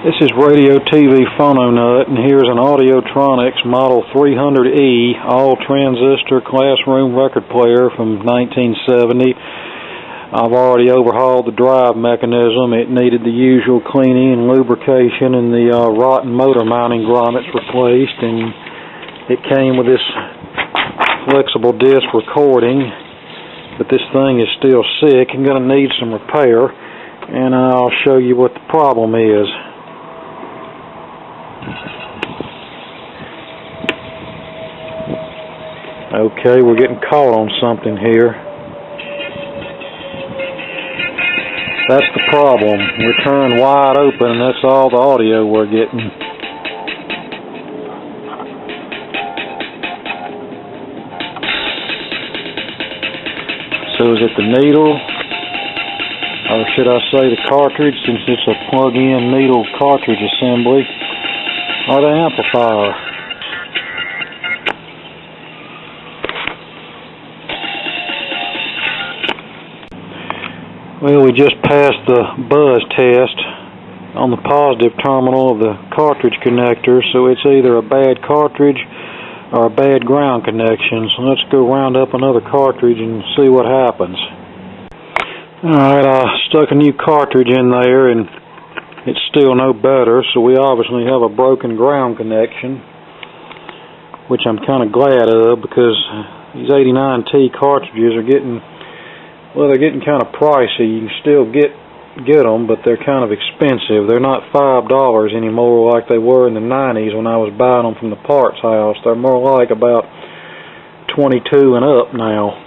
This is Radio TV Phono Nut, and here's an Audiotronics Model 300E all-transistor classroom record player from 1970. I've already overhauled the drive mechanism. It needed the usual cleaning and lubrication, and the rotten motor mounting grommets replaced, and it came with this flexible disc recording, but this thing is still sick and going to need some repair, and I'll show you what the problem is. Okay, we're getting caught on something here. That's the problem. We're turned wide open and that's all the audio we're getting. So is it the needle? Or should I say the cartridge, since it's a plug-in needle cartridge assembly? Or the amplifier? Well, we just passed the buzz test on the positive terminal of the cartridge connector, so it's either a bad cartridge or a bad ground connection. So let's go round up another cartridge and see what happens. Alright, I stuck a new cartridge in there and it's still no better, so we obviously have a broken ground connection, which I'm kind of glad of, because these 89T cartridges are getting, well, they're getting kind of pricey. You can still get them, but they're kind of expensive. They're not $5 anymore like they were in the 90s when I was buying them from the parts house. They're more like about $22 and up now.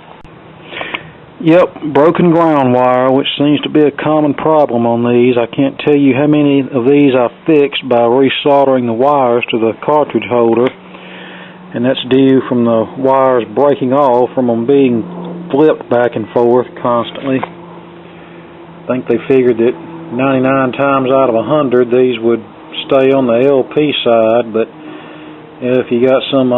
Yep, broken ground wire, which seems to be a common problem on these. I can't tell you how many of these I fixed by resoldering the wires to the cartridge holder, and that's due from the wires breaking off from them being flipped back and forth constantly. I think they figured that 99 times out of 100 these would stay on the LP side, but if you got some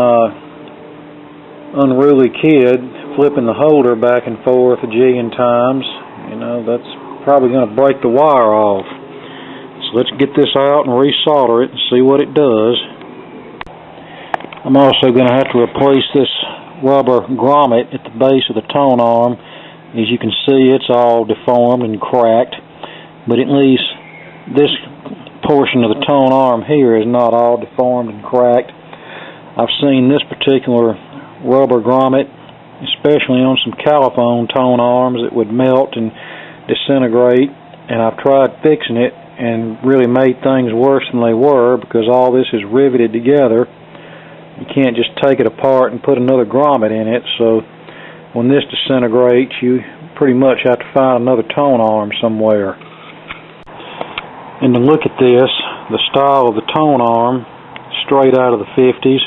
unruly kid flipping the holder back and forth a jillion times, you know, that's probably going to break the wire off. So let's get this out and resolder it and see what it does. I'm also going to have to replace this rubber grommet at the base of the tone arm. As you can see, it's all deformed and cracked, but at least this portion of the tone arm here is not all deformed and cracked. I've seen this particular rubber grommet, especially on some caliphone tone arms, that would melt and disintegrate, and I've tried fixing it and really made things worse than they were, because all this is riveted together. You can't just take it apart and put another grommet in it, so when this disintegrates, you pretty much have to find another tone arm somewhere. And to look at this, the style of the tone arm, straight out of the 50s,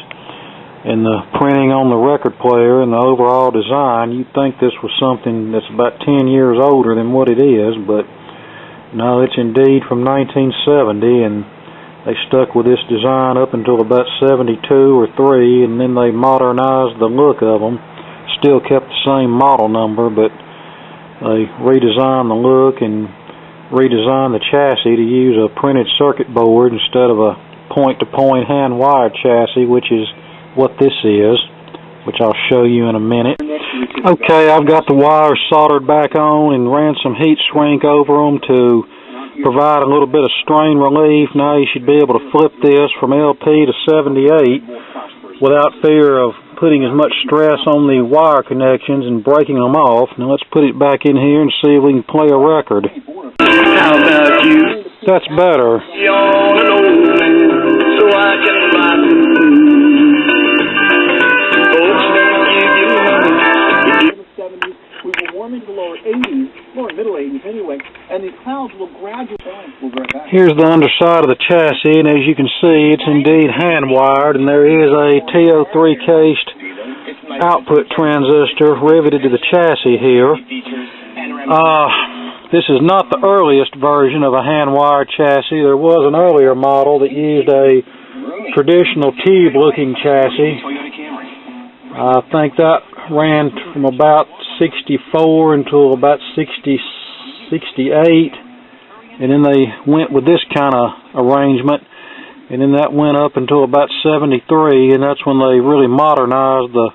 and the printing on the record player and the overall design, you'd think this was something that's about 10 years older than what it is, but no, it's indeed from 1970, and they stuck with this design up until about 72 or 3, and then they modernized the look of them. Still kept the same model number, but they redesigned the look and redesigned the chassis to use a printed circuit board instead of a point-to-point hand-wired chassis, which is what this is, which I'll show you in a minute. Okay, I've got the wires soldered back on and ran some heat shrink over them to provide a little bit of strain relief. Now you should be able to flip this from LP to 78 without fear of putting as much stress on the wire connections and breaking them off. Now let's put it back in here and see if we can play a record. How about you? That's better. We were warming to lower 80s, lower middle 80s anyway, and these clouds will gradually we'll go back. Here's the underside of the chassis, and as you can see, it's indeed hand-wired, and there is a TO3 cased output transistor riveted to the chassis here. This is not the earliest version of a hand-wired chassis. There was an earlier model that used a traditional tube-looking chassis. I think that ran from about 64 until about 68, and then they went with this kind of arrangement, and then that went up until about 73, and that's when they really modernized the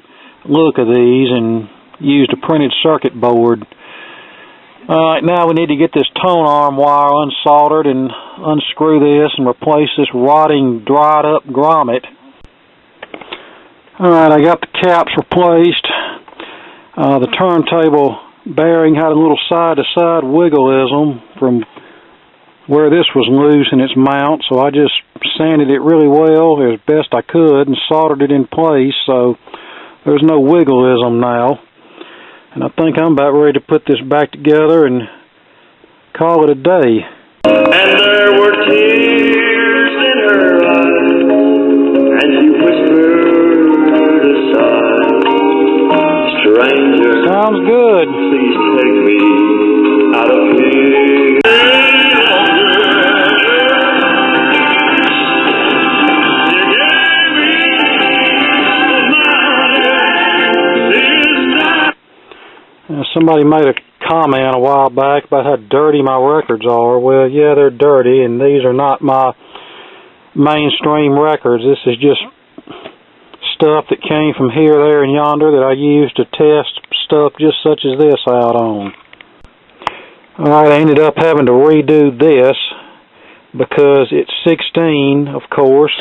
look of these and used a printed circuit board. Alright, now we need to get this tone arm wire unsoldered and unscrew this and replace this rotting, dried up grommet. Alright, I got the caps replaced. The turntable bearing had a little side-to-side wiggleism from where this was loose in its mount, so I just sanded it really well as best I could and soldered it in place so there's no wiggleism now. And I think I'm about ready to put this back together and call it a day. And there were tears in her eyes, and she whispered a sigh. Stranger, sounds good. please take me out of here. Somebody made a comment a while back about how dirty my records are. Well, yeah, they're dirty, and these are not my mainstream records. This is just stuff that came from here, there, and yonder that I used to test stuff just such as this out on. Alright, I ended up having to redo this because it's 16, of course.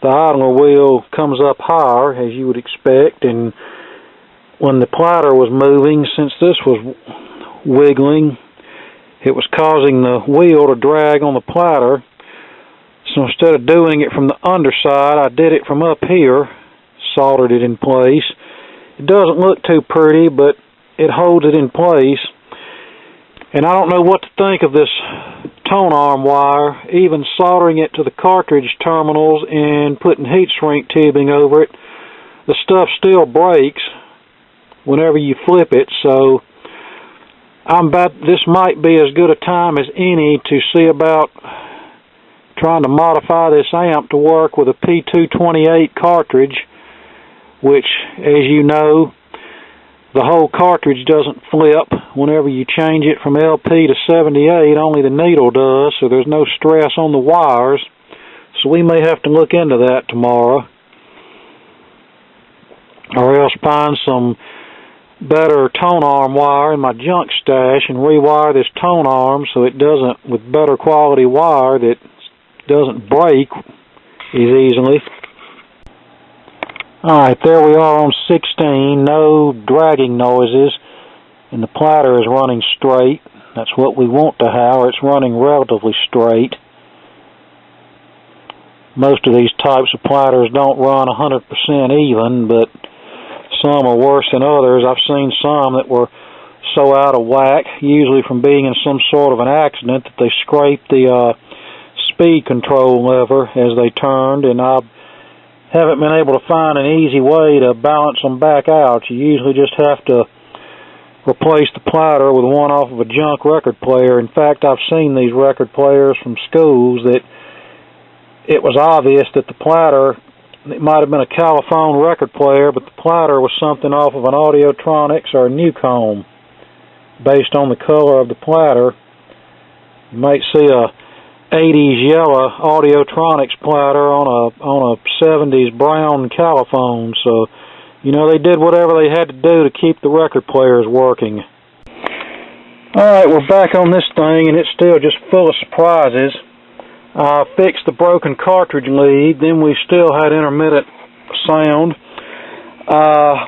The idler wheel comes up higher, as you would expect, and when the platter was moving, since this was wiggling, it was causing the wheel to drag on the platter. So instead of doing it from the underside, I did it from up here, soldered it in place. It doesn't look too pretty, but it holds it in place. And I don't know what to think of this tone arm wire. Even soldering it to the cartridge terminals and putting heat shrink tubing over it, the stuff still breaks whenever you flip it, so this might be as good a time as any to see about trying to modify this amp to work with a P228 cartridge, which, as you know, the whole cartridge doesn't flip whenever you change it from LP to 78, only the needle does, so there's no stress on the wires, so we may have to look into that tomorrow, or else find some better tone arm wire in my junk stash and rewire this tone arm so it doesn't, with better quality wire that doesn't break as easily. Alright, there we are on 16, no dragging noises, and the platter is running straight. That's what we want to have, or it's running relatively straight. Most of these types of platters don't run 100% even, but some are worse than others. I've seen some that were so out of whack, usually from being in some sort of an accident, that they scraped the speed control lever as they turned, and I haven't been able to find an easy way to balance them back out. You usually just have to replace the platter with one off of a junk record player. In fact, I've seen these record players from schools that it was obvious that the platter, it might have been a Caliphone record player, but the platter was something off of an Audiotronics or a Newcomb, based on the color of the platter. You might see a 80s yellow Audiotronics platter on a 70s brown Caliphone. So, you know, they did whatever they had to do to keep the record players working. Alright, we're back on this thing, and it's still just full of surprises. I fixed the broken cartridge lead, then we still had intermittent sound.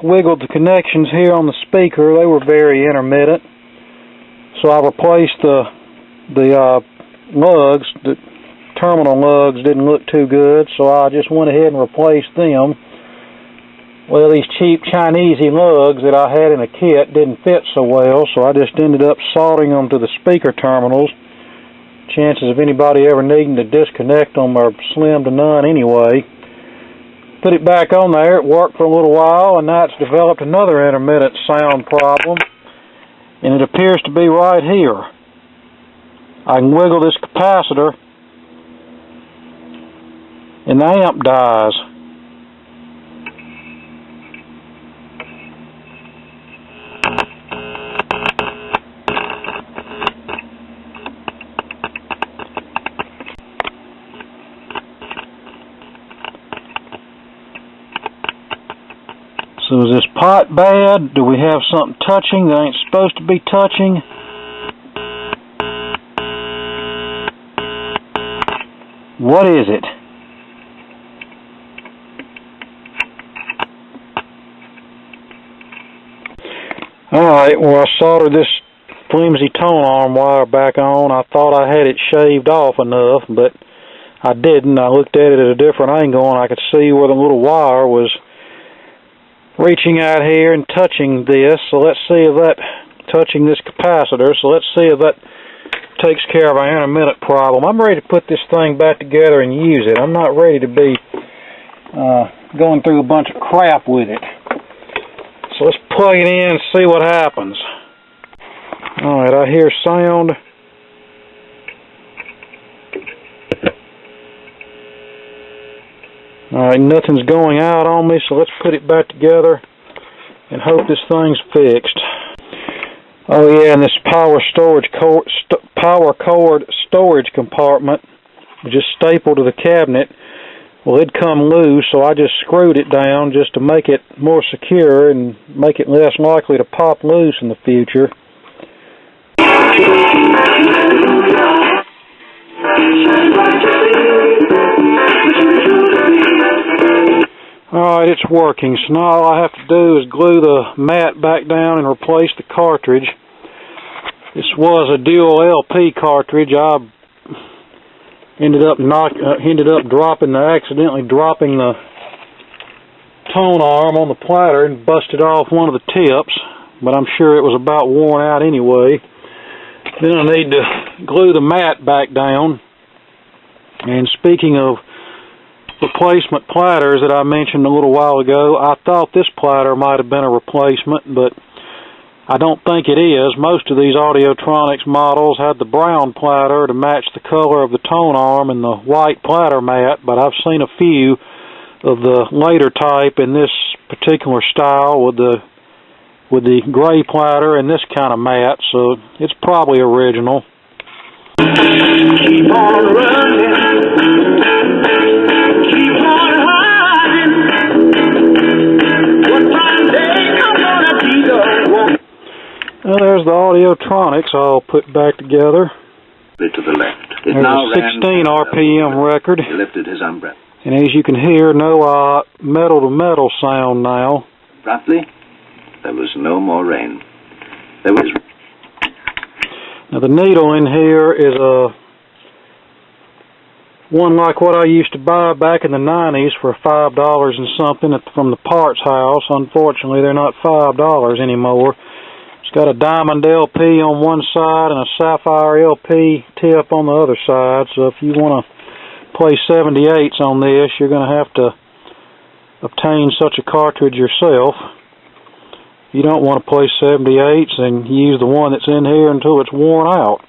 Wiggled the connections here on the speaker, they were very intermittent. So I replaced the lugs. The terminal lugs didn't look too good, so I just went ahead and replaced them. Well, these cheap Chinesey lugs that I had in a kit didn't fit so well, so I just ended up soldering them to the speaker terminals. Chances of anybody ever needing to disconnect them are slim to none anyway. Put it back on there, it worked for a little while, and now it's developed another intermittent sound problem, and it appears to be right here. I can wiggle this capacitor, and the amp dies. So is this pot bad? Do we have something touching that ain't supposed to be touching? What is it? Alright, well, I soldered this flimsy tone arm wire back on. I thought I had it shaved off enough, but I didn't. I looked at it at a different angle and I could see where the little wire was reaching out here and touching this. So let's see if that, touching this capacitor, so let's see if that takes care of our intermittent problem. I'm ready to put this thing back together and use it. I'm not ready to be going through a bunch of crap with it. So let's plug it in and see what happens. Alright, I hear sound. Alright, nothing's going out on me, so let's put it back together and hope this thing's fixed. Oh yeah, and this power cord storage compartment was just stapled to the cabinet. Well, it'd come loose, so I just screwed it down just to make it more secure and make it less likely to pop loose in the future. Alright, it's working, so now all I have to do is glue the mat back down and replace the cartridge. This was a dual LP cartridge. I ended up accidentally dropping the tone arm on the platter and busted off one of the tips, but I'm sure it was about worn out anyway. Then I need to glue the mat back down. And speaking of replacement platters that I mentioned a little while ago, I thought this platter might have been a replacement, but I don't think it is. Most of these Audiotronics models had the brown platter to match the color of the tone arm and the white platter mat, but I've seen a few of the later type in this particular style with the gray platter and this kind of mat, so it's probably original. Keep on running. Keep on hiding. One fine day I'm gonna be the one. Well, there's the Audiotronics all put back together. To the left. It There's now a 16 RPM record. He lifted his umbrella. And as you can hear, no metal-to-metal sound now. Abruptly, there was no more rain. There was... Now the needle in here is one like what I used to buy back in the 90s for $5 and something from the parts house. Unfortunately, they're not $5 anymore. It's got a diamond LP on one side and a sapphire LP tip on the other side. So if you want to play 78s on this, you're going to have to obtain such a cartridge yourself. If you don't want to play 78s, then use the one that's in here until it's worn out.